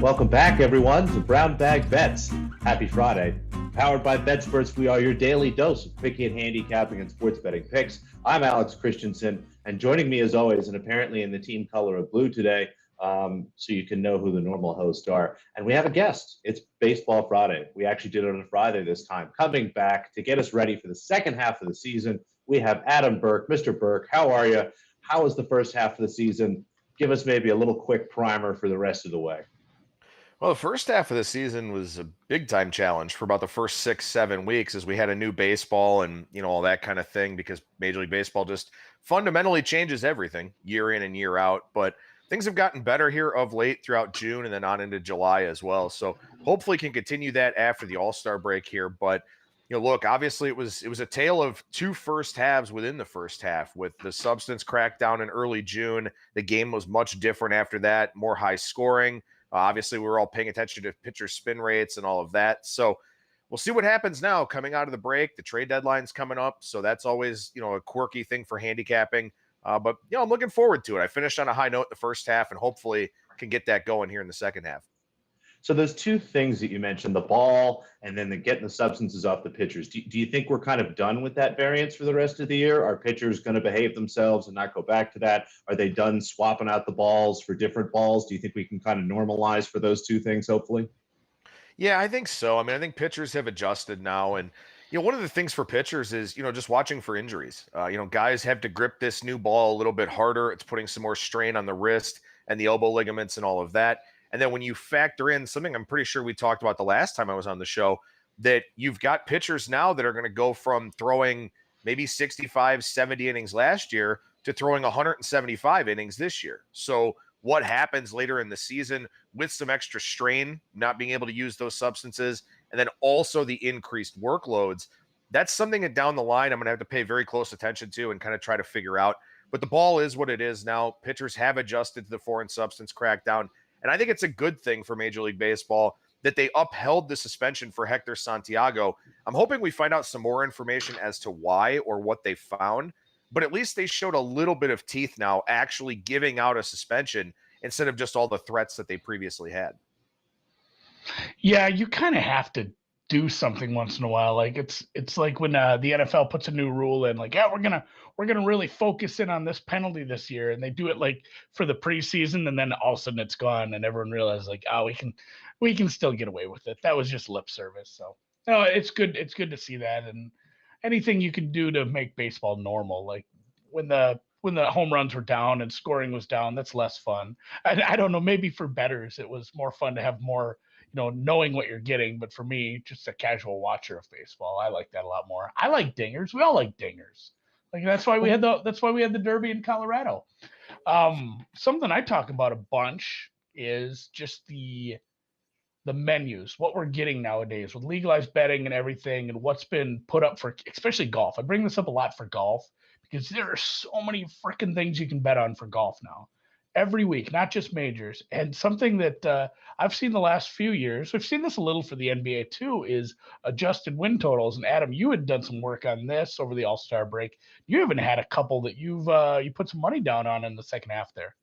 Welcome back, everyone, to Brown Bag Bets. Happy Friday. Powered by BETSPERTS, we are your daily dose of quickie and handicapping and sports betting picks. I'm Alex Christenson, and joining me as always, and apparently in the team color of blue today, so you can know who the normal hosts are. And we have a guest. It's Baseball Friday. We actually did it on a Friday this time. Coming back to get us ready for the second half of the season, we have Adam Burke. Mr. Burke, how are you? How was the first half of the season? Give us maybe a little quick primer for the rest of the way. Well, the first half of the season was a big time challenge for about the first 6-7 weeks as we had a new baseball and, all that kind of thing, because Major League Baseball just fundamentally changes everything year in and year out. But things have gotten better here of late throughout June and then on into July as well. So hopefully can continue that after the All-Star break here. But, look, obviously it was a tale of two first halves within the first half. With the substance crackdown in early June, the game was much different after that, more high scoring. Obviously, we were all paying attention to pitcher spin rates and all of that. So we'll see what happens now coming out of the break. The trade deadline's coming up, so that's always, a quirky thing for handicapping. But I'm looking forward to it. I finished on a high note the first half and hopefully can get that going here in the second half. So those two things that you mentioned, the ball and then getting the substances off the pitchers, do you think we're kind of done with that variance for the rest of the year? Are pitchers going to behave themselves and not go back to that? Are they done swapping out the balls for different balls? Do you think we can kind of normalize for those two things, hopefully? Yeah, I think so. I think pitchers have adjusted now. And, one of the things for pitchers is, just watching for injuries. Guys have to grip this new ball a little bit harder. It's putting some more strain on the wrist and the elbow ligaments and all of that. And then when you factor in something I'm pretty sure we talked about the last time I was on the show, that you've got pitchers now that are going to go from throwing maybe 65, 70 innings last year to throwing 175 innings this year. So what happens later in the season with some extra strain, not being able to use those substances, and then also the increased workloads, that's something that down the line I'm going to have to pay very close attention to and kind of try to figure out. But the ball is what it is now. Pitchers have adjusted to the foreign substance crackdown. And I think it's a good thing for Major League Baseball that they upheld the suspension for Hector Santiago. I'm hoping we find out some more information as to why or what they found, but at least they showed a little bit of teeth now actually giving out a suspension instead of just all the threats that they previously had. Yeah, you kind of have to do something once in a while. Like it's like when the NFL puts a new rule in, like, yeah, we're gonna really focus in on this penalty this year, and they do it like for the preseason, and then all of a sudden it's gone, and everyone realizes like, oh, we can still get away with it. That was just lip service. So no, it's good. It's good to see that, and anything you can do to make baseball normal, like when the home runs were down and scoring was down, that's less fun. I don't know. Maybe for bettors, it was more fun to have more, knowing what you're getting. But for me, just a casual watcher of baseball, I like that a lot more. I like dingers. We all like dingers. Like that's why we had the Derby in Colorado. Something I talk about a bunch is just the menus, what we're getting nowadays with legalized betting and everything, and what's been put up for, especially golf. I bring this up a lot for golf because there are so many freaking things you can bet on for golf now every week, not just majors. And something that I've seen the last few years, we've seen this a little for the NBA too, is adjusted win totals. And Adam, you had done some work on this over the All-Star break. You even had a couple that you put some money down on in the second half there.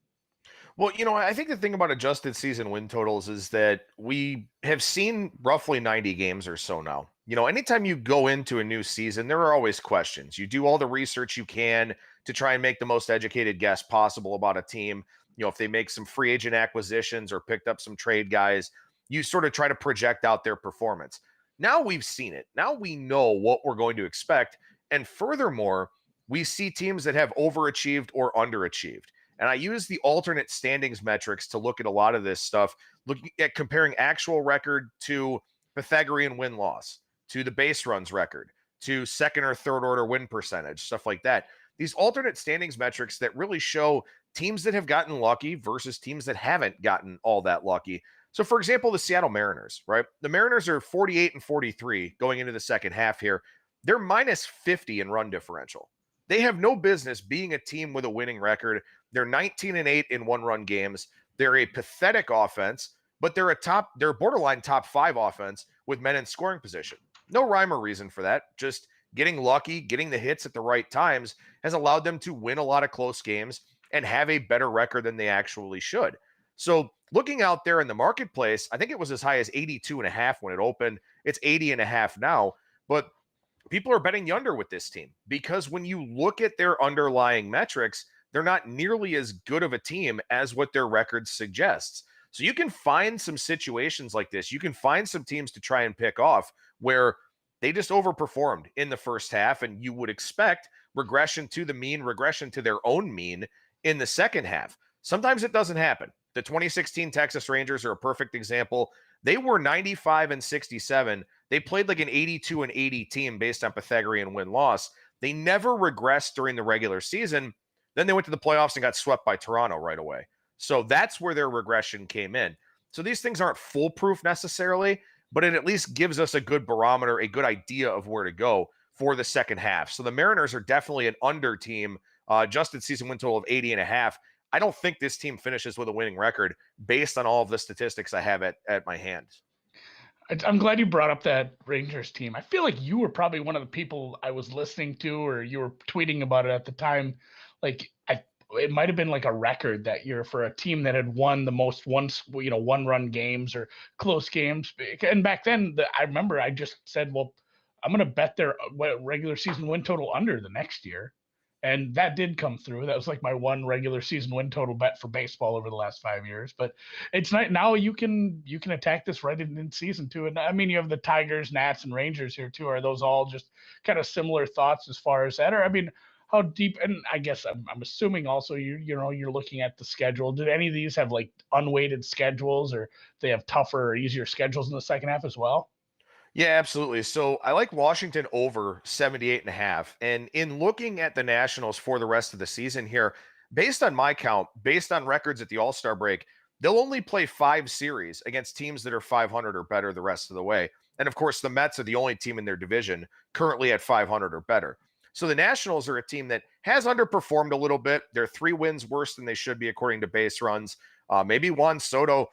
Well, I think the thing about adjusted season win totals is that we have seen roughly 90 games or so now. Anytime you go into a new season, there are always questions. You do all the research you can to try and make the most educated guess possible about a team. If they make some free agent acquisitions or picked up some trade guys, you sort of try to project out their performance. Now we've seen it. Now we know what we're going to expect. And furthermore, we see teams that have overachieved or underachieved. And I use the alternate standings metrics to look at a lot of this stuff, looking at comparing actual record to Pythagorean win-loss, to the base runs record, to second or third order win percentage, stuff like that. These alternate standings metrics that really show teams that have gotten lucky versus teams that haven't gotten all that lucky. So, for example, the Seattle Mariners, right? The Mariners are 48-43 going into the second half here. They're minus 50 in run differential. They have no business being a team with a winning record. They're 19-8 in one-run games. They're a pathetic offense, but they're a borderline top 5 offense with men in scoring position. No rhyme or reason for that. Just getting lucky, getting the hits at the right times has allowed them to win a lot of close games and have a better record than they actually should. So looking out there in the marketplace, I think it was as high as 82.5 when it opened. It's 80.5 now, but people are betting the under with this team because when you look at their underlying metrics, they're not nearly as good of a team as what their record suggests. So you can find some situations like this. You can find some teams to try and pick off where they just overperformed in the first half, and you would expect regression to the mean, regression to their own mean in the second half. Sometimes it doesn't happen. The 2016 Texas Rangers are a perfect example. They were 95-67. They played like an 82-80 team based on Pythagorean win-loss. They never regressed during the regular season. Then they went to the playoffs and got swept by Toronto right away. So that's where their regression came in. So these things aren't foolproof necessarily, but it at least gives us a good barometer, a good idea of where to go for the second half. So the Mariners are definitely an under team, adjusted season win total of 80.5. I don't think this team finishes with a winning record based on all of the statistics I have at my hands. I'm glad you brought up that Rangers team. I feel like you were probably one of the people I was listening to, or you were tweeting about it at the time. Like it might have been like a record that year for a team that had won the most one-run games or close games. And back then, I remember I just said, well, I'm going to bet their regular season win total under the next year. And that did come through. That was like my one regular season win total bet for baseball over the last 5 years. But it's not now you can attack this right in season two. And I mean, you have the Tigers, Nats, and Rangers here too. Are those all just kind of similar thoughts as far as that? Or I mean, how deep? And I guess I'm assuming also you're looking at the schedule. Did any of these have like unweighted schedules, or they have tougher or easier schedules in the second half as well? Yeah, absolutely. So I like Washington over 78.5. And in looking at the Nationals for the rest of the season here, based on my count, based on records at the All-Star break, they'll only play 5 series against teams that are 500 or better the rest of the way. And of course, the Mets are the only team in their division currently at 500 or better. So the Nationals are a team that has underperformed a little bit. They're 3 wins worse than they should be according to base runs. Maybe Juan Soto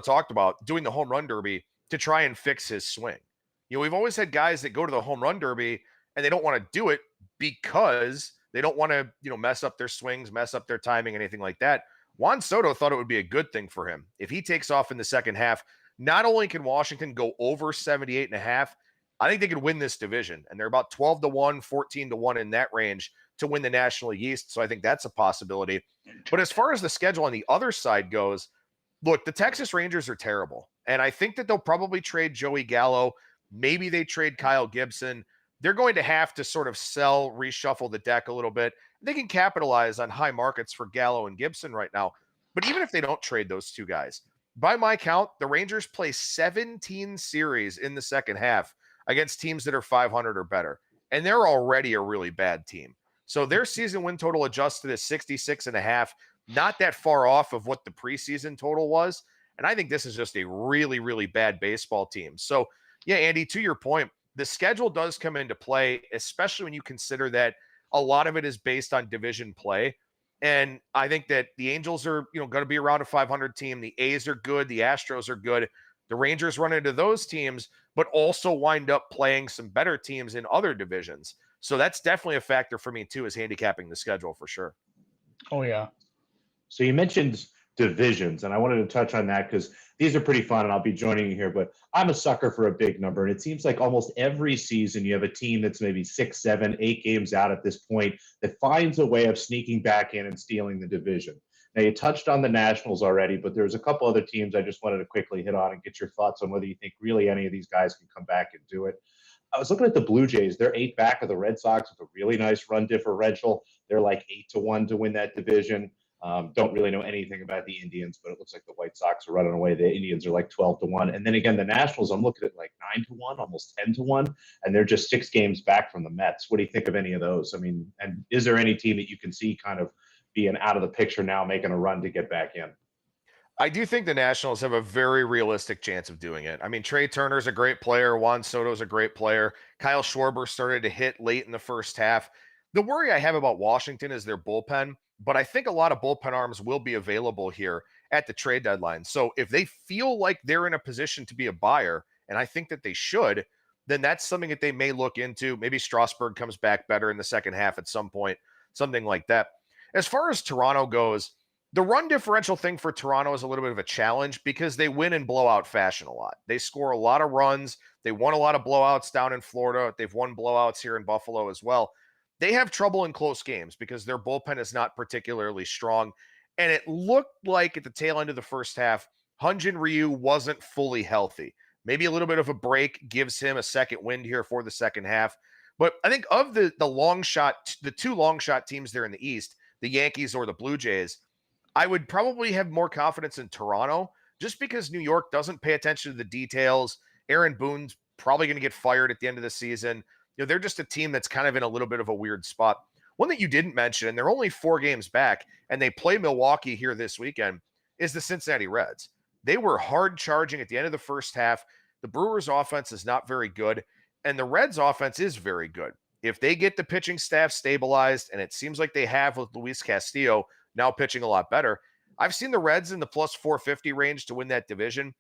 talked about doing the home run derby to try and fix his swing. We've always had guys that go to the home run derby and they don't want to do it because they don't want to, mess up their swings, mess up their timing, anything like that. Juan Soto thought it would be a good thing for him. If he takes off in the second half, not only can Washington go over 78.5, I think they could win this division. And they're about 12-1, 14-1 in that range to win the National League East. So I think that's a possibility. But as far as the schedule on the other side goes, look, the Texas Rangers are terrible. And I think that they'll probably trade Joey Gallo. Maybe they trade Kyle Gibson. They're going to have to sort of reshuffle the deck a little bit. They can capitalize on high markets for Gallo and Gibson right now. But even if they don't trade those two guys, by my count, the Rangers play 17 series in the second half against teams that are 500 or better. And they're already a really bad team. So their season win total adjusted is 66.5, not that far off of what the preseason total was. And I think this is just a really, really bad baseball team. So, yeah, Andy, to your point, the schedule does come into play, especially when you consider that a lot of it is based on division play. And I think that the Angels are, going to be around a 500 team. The A's are good. The Astros are good. The Rangers run into those teams, but also wind up playing some better teams in other divisions. So that's definitely a factor for me, too, is handicapping the schedule for sure. Oh, yeah. So you mentioned divisions, and I wanted to touch on that because these are pretty fun, and I'll be joining you here. But I'm a sucker for a big number, and it seems like almost every season you have a team that's maybe 6, 7, 8 games out at this point that finds a way of sneaking back in and stealing the division. Now, you touched on the Nationals already, but there's a couple other teams I just wanted to quickly hit on and get your thoughts on whether you think really any of these guys can come back and do it. I was looking at the Blue Jays. They're 8 back of the Red Sox with a really nice run differential. They're like 8-1 to win that division. Don't really know anything about the Indians, but it looks like the White Sox are running away. The Indians are like 12-1. And then again, the Nationals, I'm looking at like 9-1, almost 10-1, and they're just 6 games back from the Mets. What do you think of any of those? I mean, and is there any team that you can see kind of being out of the picture now, making a run to get back in? I do think the Nationals have a very realistic chance of doing it. I mean, Trey Turner's a great player. Juan Soto's a great player. Kyle Schwarber started to hit late in the first half. The worry I have about Washington is their bullpen, but I think a lot of bullpen arms will be available here at the trade deadline. So if they feel like they're in a position to be a buyer, and I think that they should, then that's something that they may look into. Maybe Strasburg comes back better in the second half at some point, something like that. As far as Toronto goes, The run differential thing for Toronto is a little bit of a challenge because they win in blowout fashion a lot. They score a lot of runs. They won a lot of blowouts down in Florida. They've won blowouts here in Buffalo as well. They have trouble in close games because their bullpen is not particularly strong. And it looked like at the tail end of the first half, Hyun-Jin Ryu wasn't fully healthy. Maybe a little bit of a break gives him a second wind here for the second half. But I think of the long shot, the two long shot teams there in the East, the Yankees or the Blue Jays, I would probably have more confidence in Toronto just because New York doesn't pay attention to the details. Aaron Boone's probably going to get fired at the end of the season. They're just a team that's kind of in a little bit of a weird spot. One that you didn't mention, and they're only 4 games back, and they play Milwaukee here this weekend, is the Cincinnati Reds. They were hard charging at the end of the first half. The Brewers' offense is not very good, and the Reds' offense is very good. If they get the pitching staff stabilized, and it seems like they have with Luis Castillo now pitching a lot better, I've seen the Reds in the plus 450 range to win that division.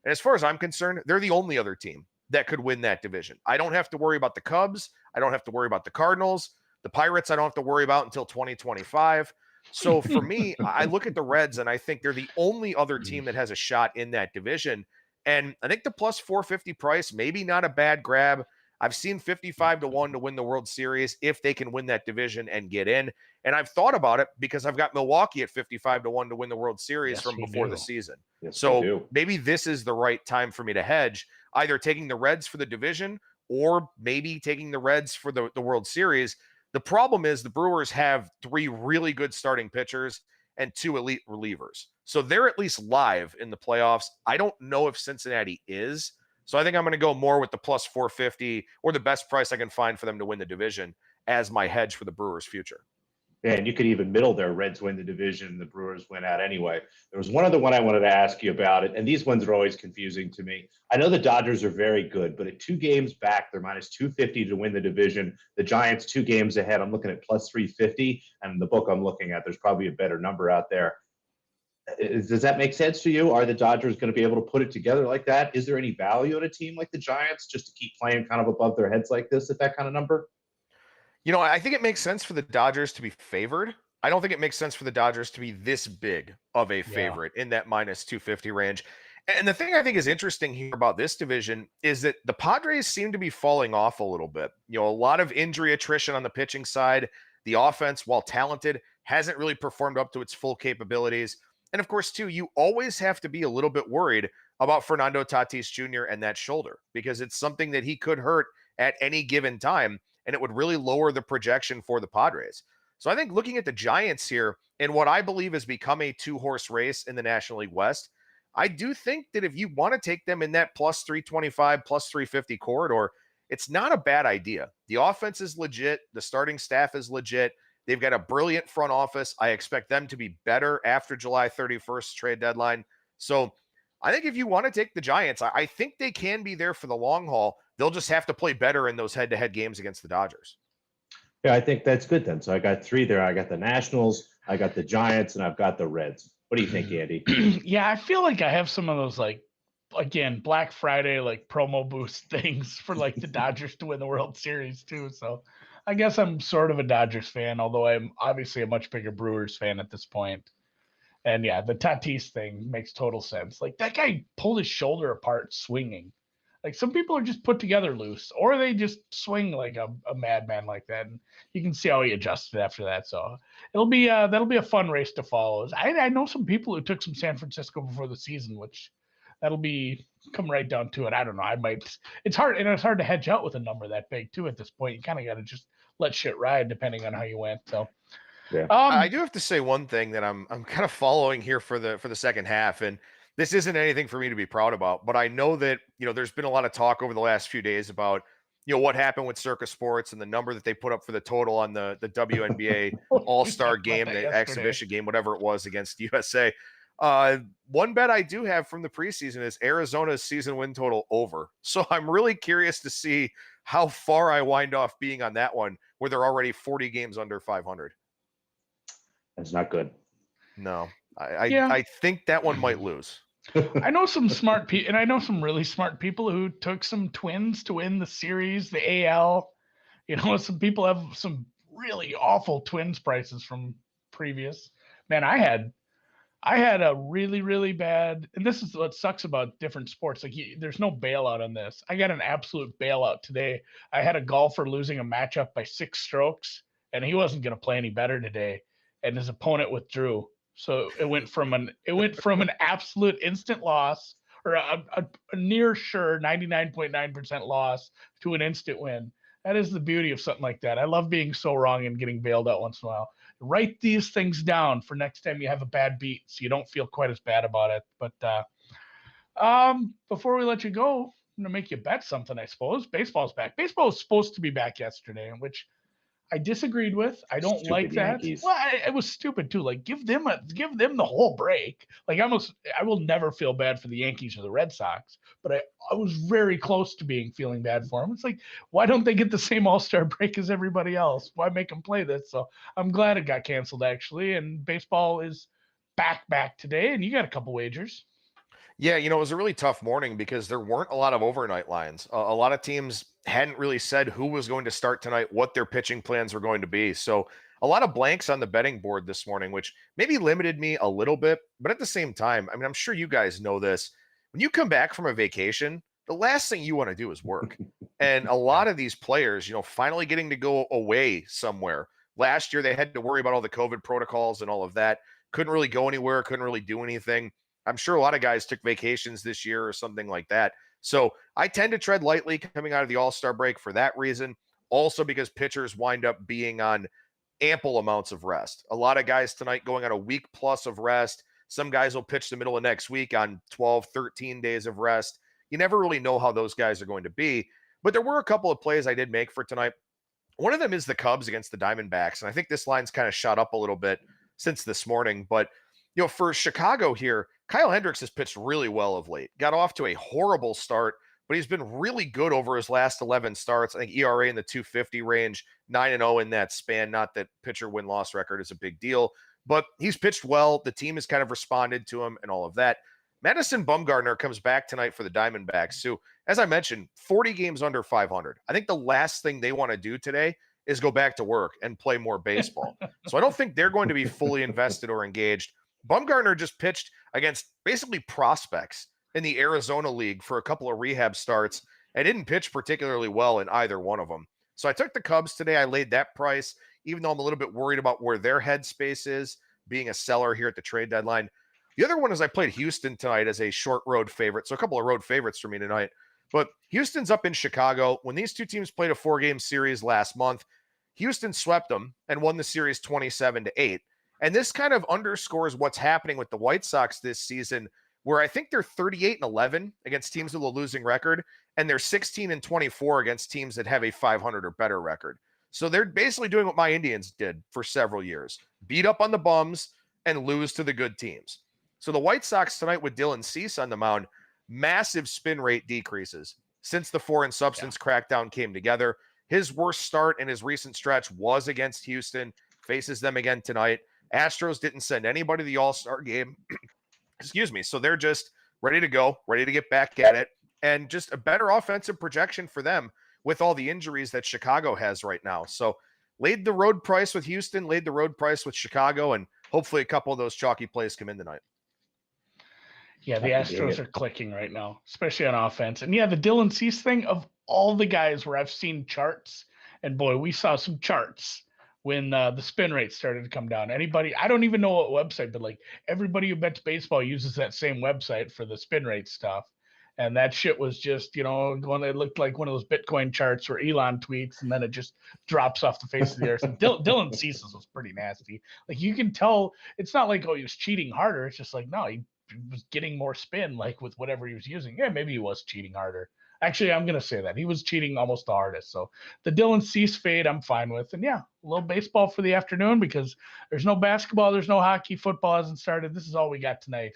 And as far as I'm concerned, they're the only other team that could win that division. I don't have to worry about the Cubs. I don't have to worry about the Cardinals. The Pirates, I don't have to worry about until 2025. So for me, I look at the Reds and I think they're the only other team that has a shot in that division. And I think the plus 450 price, maybe not a bad grab. I've seen 55 to 1 to win the World Series if they can win that division and get in. And I've thought about it because I've got Milwaukee at 55 to 1 to win the World Series from before the season. Yes, so maybe this is the right time for me to hedge, either taking the Reds for the division or maybe taking the Reds for the World Series. The problem is the Brewers have 3 really good starting pitchers and 2 elite relievers. So they're at least live in the playoffs. I don't know if Cincinnati is. So I think I'm going to go more with the plus 450 or the best price I can find for them to win the division as my hedge for the Brewers' future. Yeah, and you could even middle there. Reds win the division, the Brewers win out anyway. There was one other one I wanted to ask you about it, and these ones are always confusing to me. I know the Dodgers are very good, but at 2 games back, they're minus 250 to win the division. The Giants 2 games ahead. I'm looking at plus 350, and the book I'm looking at, there's probably a better number out there. Does that make sense to you? Are the Dodgers going to be able to put it together like that? Is there any value in a team like the Giants just to keep playing kind of above their heads like this at that kind of number? I think it makes sense for the Dodgers to be favored. I don't think it makes sense for the Dodgers to be this big of a favorite in that minus 250 range. And the thing I think is interesting here about this division is that the Padres seem to be falling off a little bit. A lot of injury attrition on the pitching side. The offense, while talented, hasn't really performed up to its full capabilities. And of course, too, you always have to be a little bit worried about Fernando Tatis Jr. and that shoulder because it's something that he could hurt at any given time, and it would really lower the projection for the Padres. So I think looking at the Giants here in what I believe has become a 2-horse race in the National League West, I do think that if you want to take them in that plus 325, plus 350 corridor, it's not a bad idea. The offense is legit. The starting staff is legit. They've got a brilliant front office. I expect them to be better after July 31st trade deadline. So I think if you want to take the Giants, I think they can be there for the long haul. They'll just have to play better in those head-to-head games against the Dodgers. Yeah, I think that's good then. So I got 3 there. I got the Nationals, I got the Giants, and I've got the Reds. What do you think, Andy? Yeah, I feel like I have some of those, again, Black Friday, promo boost things for, the Dodgers to win the World Series, too. So I guess I'm sort of a Dodgers fan, although I'm obviously a much bigger Brewers fan at this point. And, yeah, the Tatis thing makes total sense. That guy pulled his shoulder apart swinging. Some people are just put together loose, or they just swing like a madman like that. And you can see how he adjusted after that. So it'll be that'll be a fun race to follow. I know some people who took some San Francisco before the season, which that'll be come right down to it. I don't know. I might. It's hard, and it's hard to hedge out with a number that big too at this point. You kind of got to just let shit ride depending on how you went. So. Yeah. I do have to say one thing that I'm kind of following here for the second half, and this isn't anything for me to be proud about, but I know that, there's been a lot of talk over the last few days about, what happened with Circus Sports and the number that they put up for the total on the WNBA All-Star game, the exhibition game, whatever it was against USA. One bet I do have from the preseason is Arizona's season win total over. So I'm really curious to see how far I wind off being on that one, where they're already 40 games under 500. That's not good. No, I think that one might lose. I know some smart people, and I know some really smart people who took some Twins to win the series, the AL. Some people have some really awful Twins prices from previous. Man, I had I had a really, really bad, and this is what sucks about different sports. Like, there's no bailout on this. I got an absolute bailout today. I had a golfer losing a matchup by 6 strokes, and he wasn't going to play any better today, and his opponent withdrew. So it went from an absolute instant loss, or a near sure 99.9% loss, to an instant win. That is the beauty of something like that. I love being so wrong and getting bailed out once in a while. Write these things down for next time you have a bad beat, so you don't feel quite as bad about it. But before we let you go, I'm gonna make you bet something. I suppose baseball's back. Baseball was supposed to be back yesterday, which I disagreed with. I don't Stupid like that. Yankees. Well, it was stupid too. Like, give them the whole break. Like, I will never feel bad for the Yankees or the Red Sox, but I was very close to feeling bad for them. It's like, why don't they get the same All-Star break as everybody else? Why make them play this? So I'm glad it got canceled, actually, and baseball is back today. And you got a couple wagers. Yeah, it was a really tough morning because there weren't a lot of overnight lines. A lot of teams hadn't really said who was going to start tonight, what their pitching plans were going to be. So a lot of blanks on the betting board this morning, which maybe limited me a little bit. But at the same time, I mean, I'm sure you guys know this. When you come back from a vacation, the last thing you want to do is work. And a lot of these players, finally getting to go away somewhere. Last year, they had to worry about all the COVID protocols and all of that. Couldn't really go anywhere, couldn't really do anything. I'm sure a lot of guys took vacations this year or something like that. So I tend to tread lightly coming out of the All-Star break for that reason. Also because pitchers wind up being on ample amounts of rest. A lot of guys tonight going on a week plus of rest. Some guys will pitch the middle of next week on 12, 13 days of rest. You never really know how those guys are going to be. But there were a couple of plays I did make for tonight. One of them is the Cubs against the Diamondbacks. And I think this line's kind of shot up a little bit since this morning. But, for Chicago here, Kyle Hendricks has pitched really well of late. Got off to a horrible start, but he's been really good over his last 11 starts. I think ERA in the 250 range, 9-0 in that span. Not that pitcher win-loss record is a big deal, but he's pitched well. The team has kind of responded to him and all of that. Madison Bumgarner comes back tonight for the Diamondbacks, who, as I mentioned, 40 games under 500. I think the last thing they want to do today is go back to work and play more baseball. So I don't think they're going to be fully invested or engaged. Bumgarner just pitched against basically prospects in the Arizona League for a couple of rehab starts and didn't pitch particularly well in either one of them. So I took the Cubs today. I laid that price, even though I'm a little bit worried about where their headspace is, being a seller here at the trade deadline. The other one is I played Houston tonight as a short road favorite. So a couple of road favorites for me tonight. But Houston's up in Chicago. When these two teams played a 4-game series last month, Houston swept them and won the series 27-8. And this kind of underscores what's happening with the White Sox this season, where I think they're 38-11 against teams with a losing record, and they're 16-24 against teams that have a 500 or better record. So they're basically doing what my Indians did for several years, beat up on the bums and lose to the good teams. So the White Sox tonight with Dylan Cease on the mound, massive spin rate decreases since the foreign substance crackdown came together. His worst start in his recent stretch was against Houston, faces them again tonight. Astros didn't send anybody to the All-Star game. Excuse me. So they're just ready to go, ready to get back at it, and just a better offensive projection for them with all the injuries that Chicago has right now. So laid the road price with Houston, laid the road price with Chicago, and hopefully a couple of those chalky plays come in tonight. Yeah, the Astros are clicking right now, especially on offense. And yeah, the Dylan Cease thing, of all the guys where I've seen charts, and boy, we saw some charts when the spin rate started to come down. Anybody, I don't even know what website, but like everybody who bets baseball uses that same website for the spin rate stuff. And that shit was just, going, it looked like one of those Bitcoin charts where Elon tweets and then it just drops off the face of the earth. So Dylan Cease's was pretty nasty. Like, you can tell, it's not like, oh, he was cheating harder. It's just like, no, he was getting more spin, like with whatever he was using. Yeah, maybe he was cheating harder. Actually, I'm going to say that. He was cheating almost the hardest. So the Dylan Cease fade, I'm fine with. And yeah, a little baseball for the afternoon because there's no basketball, there's no hockey, football hasn't started. This is all we got tonight.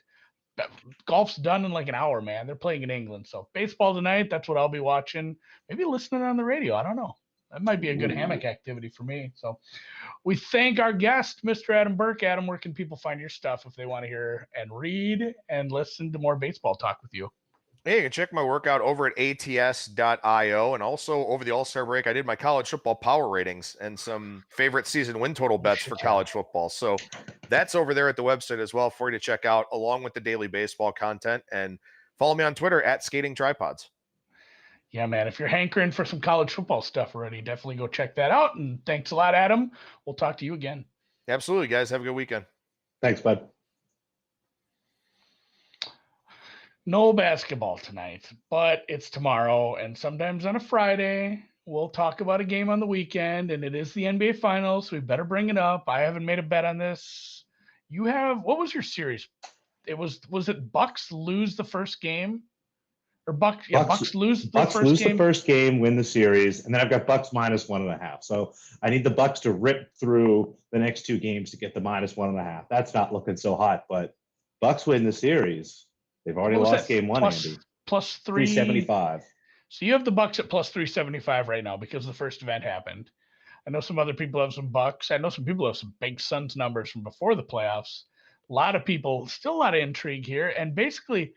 Golf's done in like an hour, man. They're playing in England. So baseball tonight, that's what I'll be watching. Maybe listening on the radio. I don't know. That might be a good hammock activity for me. So we thank our guest, Mr. Adam Burke. Adam, where can people find your stuff if they want to hear and read and listen to more baseball talk with you? Hey, you can check my workout over at ats.io, and also over the All-Star break, I did my college football power ratings and some favorite season win total bets for college football. So that's over there at the website as well for you to check out, along with the daily baseball content. And follow me on Twitter at Skating Tripods. Yeah, man. If you're hankering for some college football stuff already, definitely go check that out. And thanks a lot, Adam. We'll talk to you again. Absolutely, guys. Have a good weekend. Thanks, bud. No basketball tonight, but it's tomorrow. And sometimes on a Friday, we'll talk about a game on the weekend. And it is the NBA Finals. So we better bring it up. I haven't made a bet on this. You have, what was your series? Was it Bucks lose the first game? Or Bucks lose the first game, win the series, and then I've got Bucks -1.5. So I need the Bucks to rip through the next two games to get the -1.5. That's not looking so hot, but Bucks win the series. They've already lost game one, Andy. Plus 375. So you have the Bucks at plus 375 right now because the first event happened. I know some other people have some Bucks. I know some people have some big Suns numbers from before the playoffs. A lot of people, still a lot of intrigue here, and basically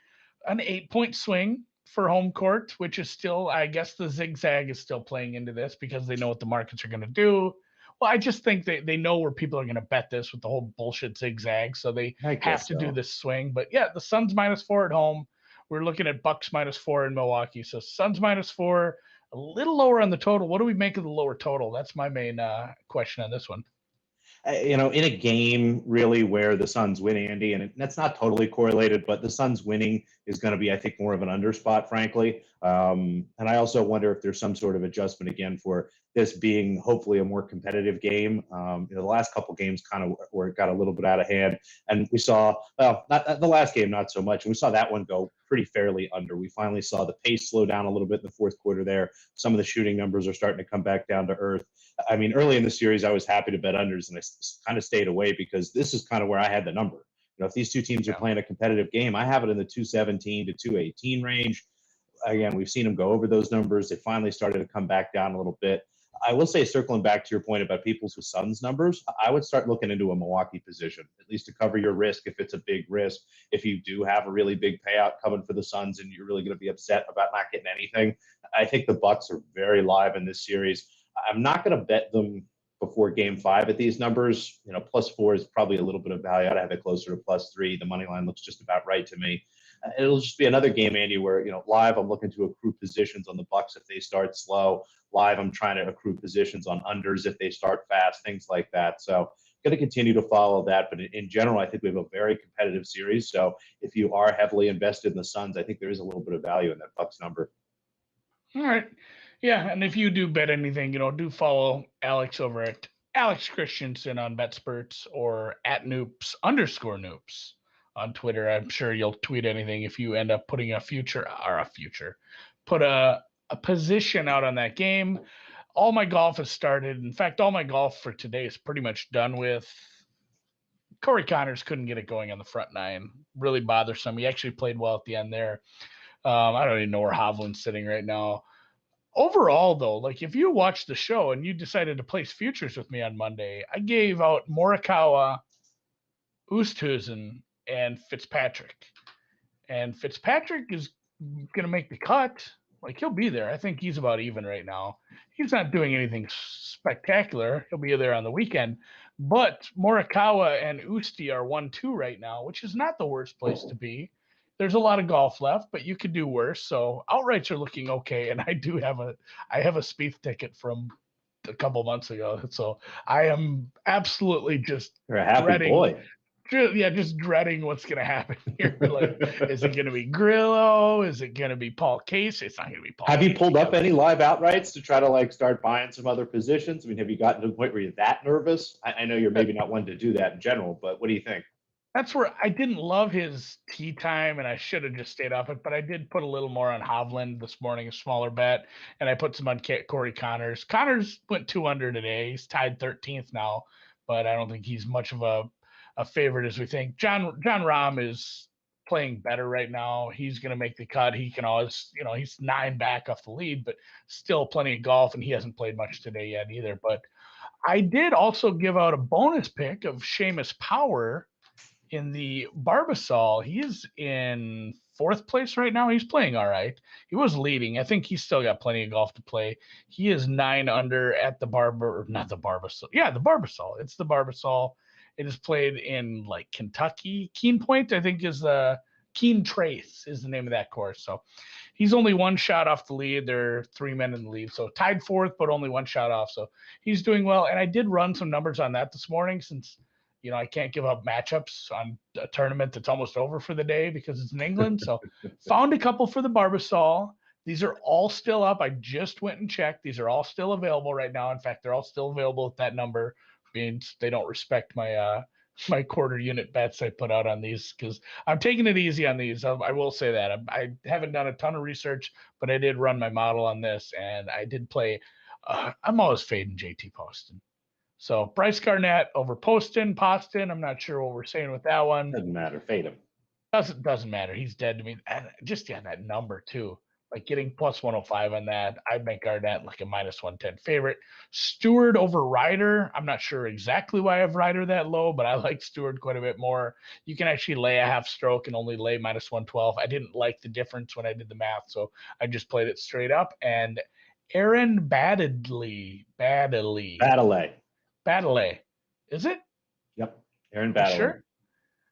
an 8-point swing for home court, which is still, I guess the zigzag is still playing into this because they know what the markets are going to do. Well, I just think they know where people are going to bet this with the whole bullshit zigzag. So they have to do this swing. But yeah, the Suns -4 at home. We're looking at Bucks -4 in Milwaukee. So Suns -4, a little lower on the total. What do we make of the lower total? That's my main question on this one. In a game really where the Suns win, Andy, and that's not totally correlated, but the Suns winning is going to be, I think, more of an underspot, frankly. And I also wonder if there's some sort of adjustment again for this being hopefully a more competitive game. The last couple games kind of where it got a little bit out of hand, and we saw, well, not the last game, not so much. And we saw that one go pretty fairly under. We finally saw the pace slow down a little bit in the fourth quarter there. Some of the shooting numbers are starting to come back down to earth. I mean, early in the series, I was happy to bet unders, and I kind of stayed away because this is kind of where I had the number. If these two teams are playing a competitive game, I have it in the 217 to 218 range. Again, we've seen them go over those numbers. They finally started to come back down a little bit. I will say, circling back to your point about people's with Suns numbers, I would start looking into a Milwaukee position, at least to cover your risk if it's a big risk. If you do have a really big payout coming for the Suns and you're really going to be upset about not getting anything, I think the Bucks are very live in this series. I'm not going to bet them before game 5 at these numbers. +4 is probably a little bit of value. I'd have it closer to +3. The money line looks just about right to me. It'll just be another game, Andy, where, live I'm looking to accrue positions on the Bucks if they start slow. Live I'm trying to accrue positions on unders if they start fast, things like that. So going to continue to follow that. But in general, I think we have a very competitive series. So if you are heavily invested in the Suns, I think there is a little bit of value in that Bucks number. All right. Yeah, and if you do bet anything, do follow Alex over at Alex Christenson on BETSPERTS or at @noops_noops on Twitter. I'm sure you'll tweet anything if you end up putting put a position out on that game. All my golf has started. In fact, all my golf for today is pretty much done with. Corey Connors couldn't get it going on the front nine. Really bothersome. He actually played well at the end there. I don't even know where Hovland's sitting right now. Overall, though, like if you watched the show and you decided to place futures with me on Monday, I gave out Morikawa, Oosthuizen, and Fitzpatrick. And Fitzpatrick is going to make the cut. Like, he'll be there. I think he's about even right now. He's not doing anything spectacular. He'll be there on the weekend. But Morikawa and Usti are 1-2 right now, which is not the worst place to be. There's a lot of golf left, but you could do worse. So outrights are looking okay. And I have a Spieth ticket from a couple months ago. So I am absolutely just You're a happy dreading, boy. just dreading what's going to happen here. Like, is it going to be Grillo? Is it going to be Paul Case? It's not going to be Paul. Have you pulled up any live outrights to try to start buying some other positions? I mean, have you gotten to the point where you're that nervous? I know you're maybe not one to do that in general, but what do you think? That's where I didn't love his tee time, and I should have just stayed off it. But I did put a little more on Hovland this morning, a smaller bet, and I put some on Corey Connors. Connors went 2 under today. He's tied 13th now, but I don't think he's much of a favorite as we think. John Rahm is playing better right now. He's going to make the cut. He can always, he's 9 back off the lead, but still plenty of golf, and he hasn't played much today yet either. But I did also give out a bonus pick of Seamus Power in the Barbasol. He's in 4th place right now. He's playing all right. He was leading. I think he's still got plenty of golf to play. He is 9 under at the not the Barbasol. Yeah, the Barbasol. It's the Barbasol. It is played in like Kentucky. Keen Point, I think, is the Keen Trace is the name of that course. So he's only 1 shot off the lead. There are 3 men in the lead. So tied 4th, but only 1 shot off. So he's doing well. And I did run some numbers on that this morning since, I can't give up matchups on a tournament that's almost over for the day because it's in England. So found a couple for the Barbasol. These are all still up. I just went and checked. These are all still available right now. In fact, they're all still available at that number. Means they don't respect my my quarter unit bets I put out on these because I'm taking it easy on these. I will say that I haven't done a ton of research, but I did run my model on this, and I did play. I'm always fading JT Poston. So Bryce Garnett over Poston. I'm not sure what we're saying with that one. Doesn't matter. Fade him. Doesn't matter. He's dead to me. And just that number too. Like getting plus 105 on that. I'd make Garnett like a minus 110 favorite. Stewart over Ryder. I'm not sure exactly why I have Ryder that low, but I like Stewart quite a bit more. You can actually lay a half stroke and only lay minus 112. I didn't like the difference when I did the math, so I just played it straight up. And Aaron Baddeley. Is it? Yep. Aaron Baddeley. Sure?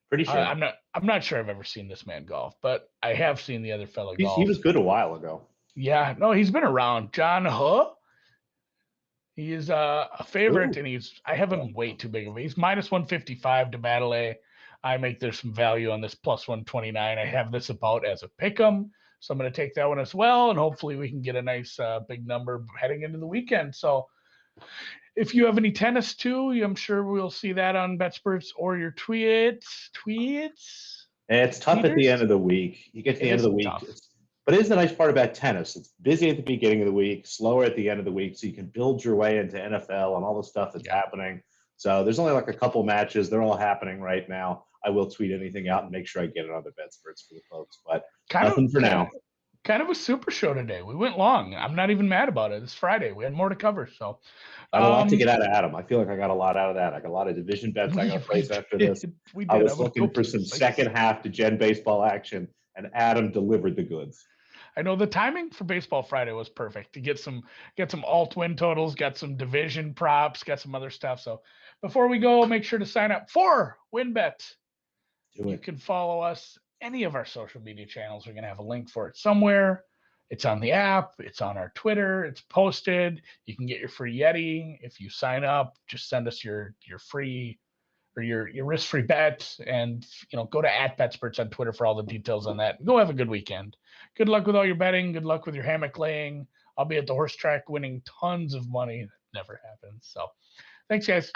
Pretty sure. I'm not sure I've ever seen this man golf, but I have seen the other fellow golf. He was good a while ago. Yeah, no, he's been around. John Huh. He is a favorite, and I have him way too big of a. He's minus 155 to Baddeley. I make there's some value on this plus 129. I have this about as a pick 'em, so I'm going to take that one as well, and hopefully we can get a nice big number heading into the weekend. So if you have any tennis too, I'm sure we'll see that on BetSperts or your tweets. It's tough at the end of the week. You get to the end of the week. But it is the nice part about tennis. It's busy at the beginning of the week, slower at the end of the week, so you can build your way into NFL and all the stuff that's happening. So there's only like a couple matches. They're all happening right now. I will tweet anything out and make sure I get it on the BetSperts for the folks. But nothing for now. Kind of a super show today. We went long. I'm not even mad about it. It's Friday. We had more to cover. So I have a lot to get out of Adam. I feel like I got a lot out of that. I got a lot of division bets I got to place after this. I was looking for some second half to Gen baseball action, and Adam delivered the goods. I know the timing for Baseball Friday was perfect to get some alt win totals, got some division props, got some other stuff. So before we go, make sure to sign up for WinBet. You can follow us any of our social media channels. We're going to have a link for it somewhere. It's on the app. It's on our Twitter. It's posted. You can get your free Yeti if you sign up. Just send us your free or your risk-free bet, and go to @BetSperts on Twitter for all the details on that. Go have a good weekend. Good luck with all your betting. Good luck with your hammock laying. I'll be at the horse track winning tons of money. That never happens. So thanks, guys.